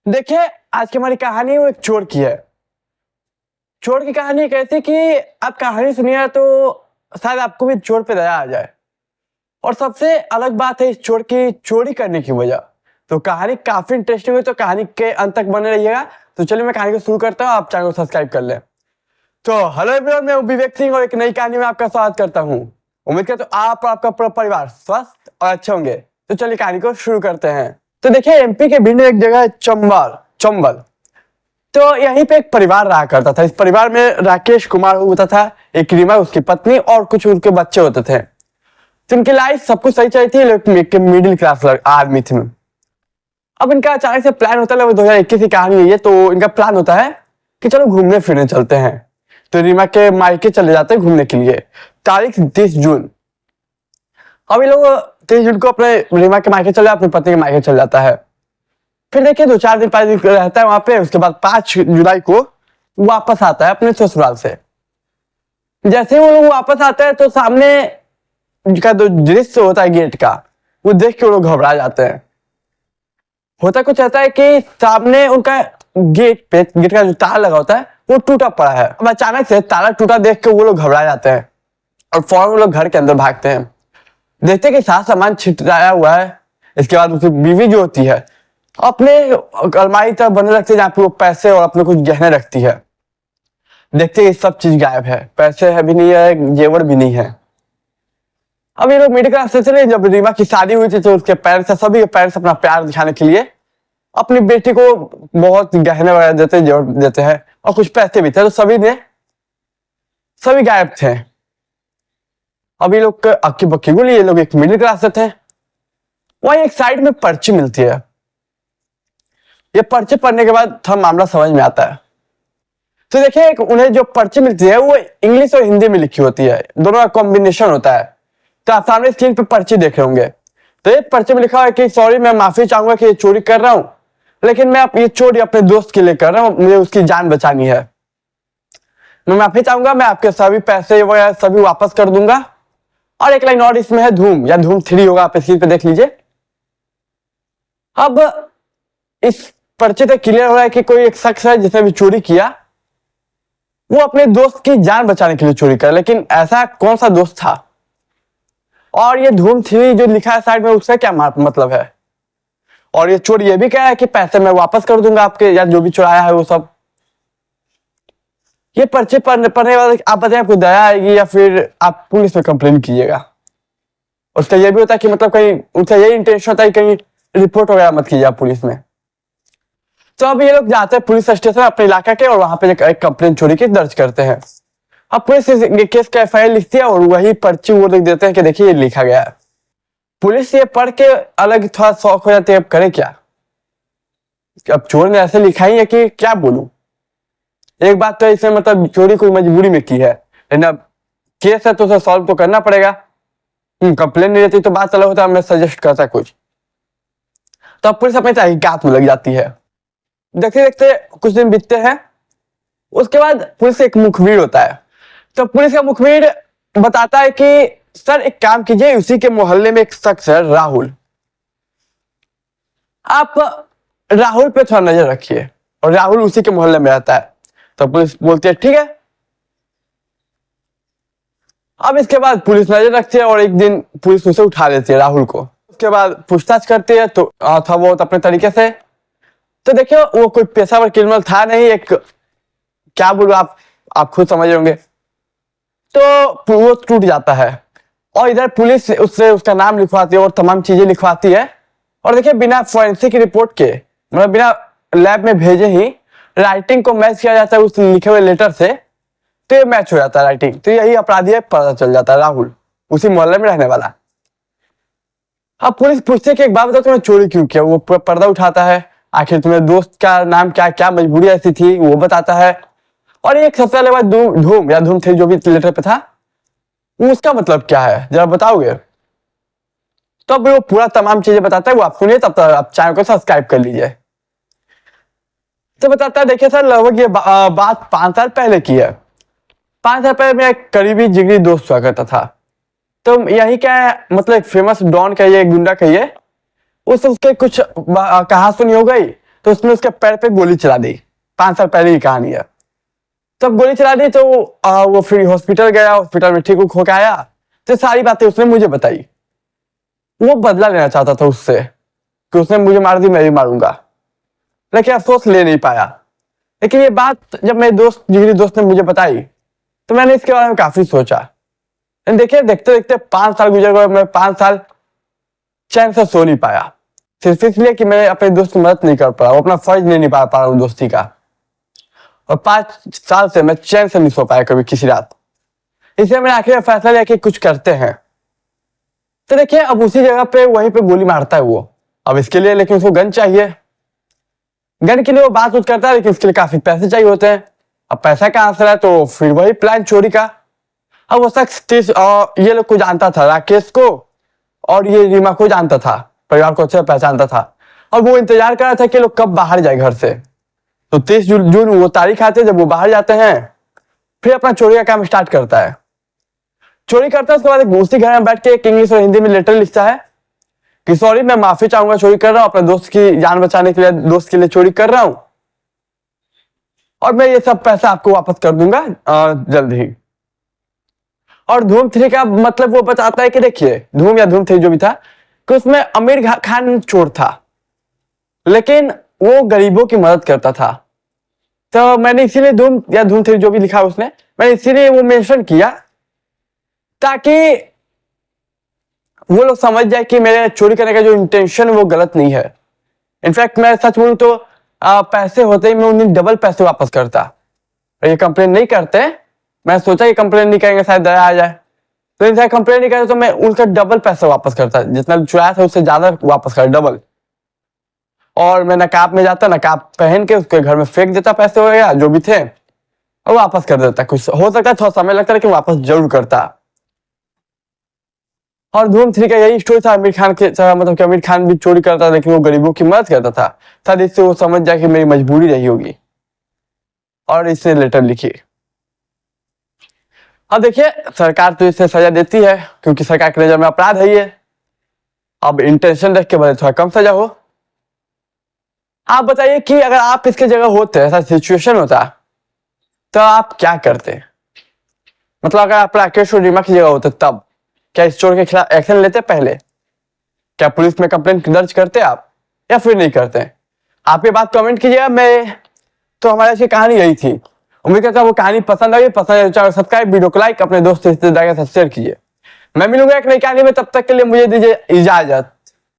देखिए, आज की हमारी कहानी वो एक चोर की है। चोर की कहानी एक ऐसी कि आप कहानी सुनिए तो शायद आपको भी चोर पे दया आ जाए। और सबसे अलग बात है इस चोर की चोरी करने की वजह। तो कहानी काफी इंटरेस्टिंग है, तो कहानी के अंत तक बने रहिएगा। तो चलिए मैं कहानी को शुरू करता हूँ, आप चैनल को सब्सक्राइब कर लें। तो हेलो एवरीवन, मैं विवेक सिंह और एक नई कहानी में आपका स्वागत करता हूँ। उम्मीद करता हूँ आप और आपका पूरा परिवार स्वस्थ और अच्छे होंगे। तो चलिए कहानी को शुरू करते हैं। तो देखिए, एमपी के भिन्न एक जगह है चंबल। तो यहीं पे एक परिवार रहा करता था। इस परिवार में राकेश कुमार होता था, एक रीमा उसकी पत्नी और कुछ उनके बच्चे होते थे। तो इनकी लाइफ सब कुछ सही चल रही थी, लेकिन मिडिल क्लास आदमी थे। अब इनका अचानक से प्लान होता है, 2021 की कहानी है ये। तो इनका प्लान होता है कि चलो घूमने फिरने चलते हैं। तो रीमा के मायके चले जाते हैं घूमने के लिए। तारीख 30 जून। अब ये लोग 30 जून को अपने रीमा के मायके चले, अपनी पत्नी के मायके चल जाता है। फिर देखिए 2-4 दिन 5 दिन रहता है वहां पे। उसके बाद 5 जुलाई को वापस आता है अपने ससुराल से। जैसे ही वो लोग वापस आते हैं तो सामने का जो दृश्य होता है गेट का, वो देख के वो लोग घबरा जाते हैं। होता कुछ ऐसा है कि सामने उनका गेट का जो ताला लगा होता है वो टूटा पड़ा है। अब अचानक से ताला टूटा देख के वो लोग घबरा जाते हैं और फौरन वो लोग घर के अंदर भागते हैं। देखते हैं कि सारा सामान छिटराया हुआ है। इसके बाद उसकी बीवी जो होती है अपने अलमारी तरफ बने रखती है, जहाँ पे वो पैसे और अपने कुछ गहने रखती है। देखते हैं सब चीज गायब है, पैसे है भी नहीं है, जेवर भी नहीं है। अब ये लोग मिडिल क्लास से चले। जब रीमा की शादी हुई थी तो उसके पेरेंट्स, सभी के पेरेंट्स अपना प्यार दिखाने के लिए अपनी बेटी को बहुत गहने वगैरह देते हैं, जेवर देते हैं और कुछ पैसे भी थे। तो सभी गायब थे। अब ये लोग अक्की बक्की बोली, ये लोग एक मिडिल क्लास से थे। वहीं एक साइड में पर्ची मिलती है। ये पर्ची पढ़ने के बाद थोड़ा मामला समझ में आता है। तो देखिए, उन्हें जो पर्ची मिलती है वो इंग्लिश और हिंदी में लिखी होती है, दोनों का कॉम्बिनेशन होता है। तो आप सामने स्क्रीन पे पर्ची देख रहे होंगे। तो ये पर्ची में लिखा है कि सॉरी, मैं माफी चाहूंगा कि ये चोरी कर रहा हूं, लेकिन मैं ये चोरी अपने दोस्त के लिए कर रहा हूं, मुझे उसकी जान बचानी है। मैं माफी चाहूंगा, मैं आपके सभी पैसे वगैरह सभी वापस कर दूंगा। और एक लाइन और इसमें है धूम या धूम 3 होगा, आप स्क्रीन पे देख लीजिए। अब इस पर्चे से क्लियर हो रहा है कि कोई एक शख्स है जिसने भी चोरी किया, वो अपने दोस्त की जान बचाने के लिए चोरी कर। लेकिन ऐसा कौन सा दोस्त था? और ये धूम 3 जो लिखा है साइड में, उसका क्या मतलब है? और ये चोर ये भी कह रहा है कि पैसे मैं वापस कर दूंगा आपके, या जो भी चुराया है वो सब। ये पर्चे पढ़ने वाले आप बताएं, आपको दया आएगी या फिर आप पुलिस में कंप्लेन कीजिएगा? उसका ये भी होता है कि मतलब कहीं उनका यही इंटेंशन होता है कहीं रिपोर्ट वगैरह मत कीजिए आप पुलिस में। तो अब ये लोग जाते हैं पुलिस स्टेशन अपने इलाका के और वहां पे एक कंप्लेन चोरी की दर्ज करते हैं। अब पुलिस केस का FIR लिखती है और वही पर्ची वो लिख देते हैं कि देखिए ये लिखा गया है। पुलिस ये पढ़ के अलग थोड़ा शौक हो जाती है, अब करे क्या? अब चोर ने ऐसे लिखा ही है कि क्या बोलूं। एक बात तो इसमें मतलब चोरी कोई मजबूरी में की है, लेकिन अब केस है तो उसे सॉल्व तो करना पड़ेगा। कंप्लेन नहीं रहती तो बात अलग होता है, मैं सजेस्ट करता कुछ। तो अब पुलिस अपने तहकीकात में लग जाती है। देखते देखते कुछ दिन बीतते हैं। उसके बाद पुलिस का एक मुखबिर होता है। तो पुलिस का मुखबिर बताता है कि सर एक काम कीजिए, उसी के मोहल्ले में एक शख्स है राहुल, आप राहुल पे थोड़ा नजर रखिए। और राहुल उसी के मोहल्ले में रहता है। तो पुलिस बोलती है ठीक है। अब इसके बाद पुलिस नजर रखती है और एक दिन पुलिस उसे उठा लेती है, राहुल को। उसके बाद पूछताछ करती है तो था वो अपने तरीके से। तो देखिए वो कोई पेशावर क्रिमिनल था नहीं, एक क्या बोलूं, आप खुद समझ होंगे। तो वो टूट जाता है और इधर पुलिस उससे उसका नाम लिखवाती है और तमाम चीजें लिखवाती है। और देखिए बिना फोरेंसिक रिपोर्ट के, मतलब बिना लैब में भेजे ही राइटिंग को मैच किया जाता है उस लिखे हुए लेटर से। तो ये मैच हो जाता है राइटिंग। तो यही अपराधी है, पता चल जाता है राहुल उसी मोहल्ले में रहने वाला। अब पुलिस पूछती है कि एक बात बताओ, तुमने चोरी क्यों किया? वो पर्दा उठाता है, आखिर तुम्हारे दोस्त का नाम क्या, क्या मजबूरी ऐसी थी वो बताता है। और एक सबसे पहले बात धूम 3 जो भी लेटर पे था, उसका मतलब क्या है जरा बताओगे? तो अब वो पूरा तमाम चीजें बताता है, वो आप सुनिए, तब तक आप चैनल को सब्सक्राइब कर लीजिए। तो बताता है देखिए सर, लगभग ये बात 5 साल पहले की है। 5 साल पहले मेरा एक करीबी जिगरी दोस्त हुआ करता था। तो यही क्या है, मतलब एक फेमस डॉन कहिए, गुंडा कहिए, उसके कुछ कहा सुनी हो गई। तो उसने उसके पैर पे गोली चला दी। 5 साल पहले की कहानी है। तब गोली चला दी तो वो फिर हॉस्पिटल गया, हॉस्पिटल में ठीक होकर आया, तो सारी बातें उसने मुझे बताई। वो बदला लेना चाहता था उससे कि उसने मुझे मार दी, मैं भी मारूंगा, लेकिन अफसोस ले नहीं पाया। लेकिन ये बात जब मेरे दोस्त, जिगरी दोस्त ने मुझे बताई, तो मैंने इसके बारे में काफी सोचा। देखिए, देखते देखते 5 साल गुजर गए। मैं 5 साल चैन से सो नहीं पाया, सिर्फ इसलिए कि मैं अपने दोस्त की मदद नहीं कर पाया, वो अपना फर्ज नहीं निभा पा रहा हूँ दोस्ती का। और 5 साल से मैं चैन से नहीं सो पाया कभी किसी रात। इसलिए मैंने आखिर फैसला लिया कि कुछ करते हैं। तो देखिए, अब उसी जगह पे वहीं पे गोली मारता है वो। अब इसके लिए लेकिन उसको गन चाहिए। गन के लिए वो बात कुछ करता है, लेकिन उसके लिए काफी पैसे चाहिए होते हैं। अब पैसा कहां से लाए, तो फिर वही प्लान चोरी का। अब वो शख्स ये लोग को जानता था, राकेश को और ये रीमा को जानता था, परिवार को अच्छे से पहचानता था। और वो इंतजार कर रहा था कि लोग कब बाहर जाए घर से। तो 30 जून वो तारीख आती है जब वो बाहर जाते हैं। फिर अपना चोरी का काम स्टार्ट करता है। चोरी करता है, उसके बाद उसी घर में बैठ के एक इंग्लिश और हिंदी में लेटर लिखता है कि सॉरी, मैं माफी चाहूंगा, चोरी कर रहा हूं, अपने दोस्त की जान बचाने के लिए दोस्त के लिए चोरी कर रहा हूं, और मैं ये सब पैसा आपको वापस कर दूंगा जल्द ही। और धूम 3 का मतलब वो बताता है कि देखिए, धूम या धूम 3 जो भी था, कि उसमें आमिर खान चोर था, लेकिन वो गरीबों की मदद करता था। तो मैंने इसीलिए धूम या धूम 3 जो भी लिखा उसने, मैंने इसीलिए वो मेंशन किया ताकि वो लोग समझ जाए कि मेरे चोरी करने का जो इंटेंशन है वो गलत नहीं है। इनफैक्ट मैं सच बोलूं तो पैसे होते ही मैं उन्हें डबल पैसे वापस करता। और ये कंप्लेन नहीं करते, मैं सोचा ये कंप्लेन नहीं करेंगे शायद दया आ जाए, तो इनसे कंप्लेन नहीं करते तो मैं उनका डबल पैसा वापस करता, जितना चुराया था उससे ज्यादा वापस कर, डबल। और मैं नकाब में जाता, नकाब पहन के उसके घर में फेंक देता पैसे वगैरह जो भी थे, और वापस कर देता। कुछ हो सकता है थोड़ा समय लगता, लेकिन वापस जरूर करता। और धूम 3 का यही स्टोरी था। आमिर खान के मतलब कि आमिर खान भी चोरी करता था, लेकिन वो गरीबों की मदद करता था। शायद इससे वो समझ जाए कि मेरी मजबूरी रही होगी, और इसने लेटर लिखी। अब देखिए, सरकार तो इसे सजा देती है, क्योंकि सरकार की नजर में अपराध है ये। अब इंटेंशन देख के भले थोड़ा कम सजा हो। आप बताइए कि अगर आप इसके जगह होते, ऐसा सिचुएशन होता, तो आप क्या करते? मतलब अगर आप राकेश और रीमा की जगह होते, तब क्या इस चोर के खिलाफ एक्शन लेते? पहले क्या पुलिस में कंप्लेन दर्ज करते आप, या फिर नहीं करते? आप ये बात कमेंट कीजिएगा। मैं तो हमारी आज की कहानी यही थी। उम्मीद करता हूं वो कहानी पसंद आई। पसंद है सब्सक्राइब, वीडियो को लाइक, अपने दोस्त रिश्तेदार के साथ शेयर कीजिए। मैं मिलूंगा एक नई कहानी में, तब तक के लिए मुझे दीजिए इजाजत।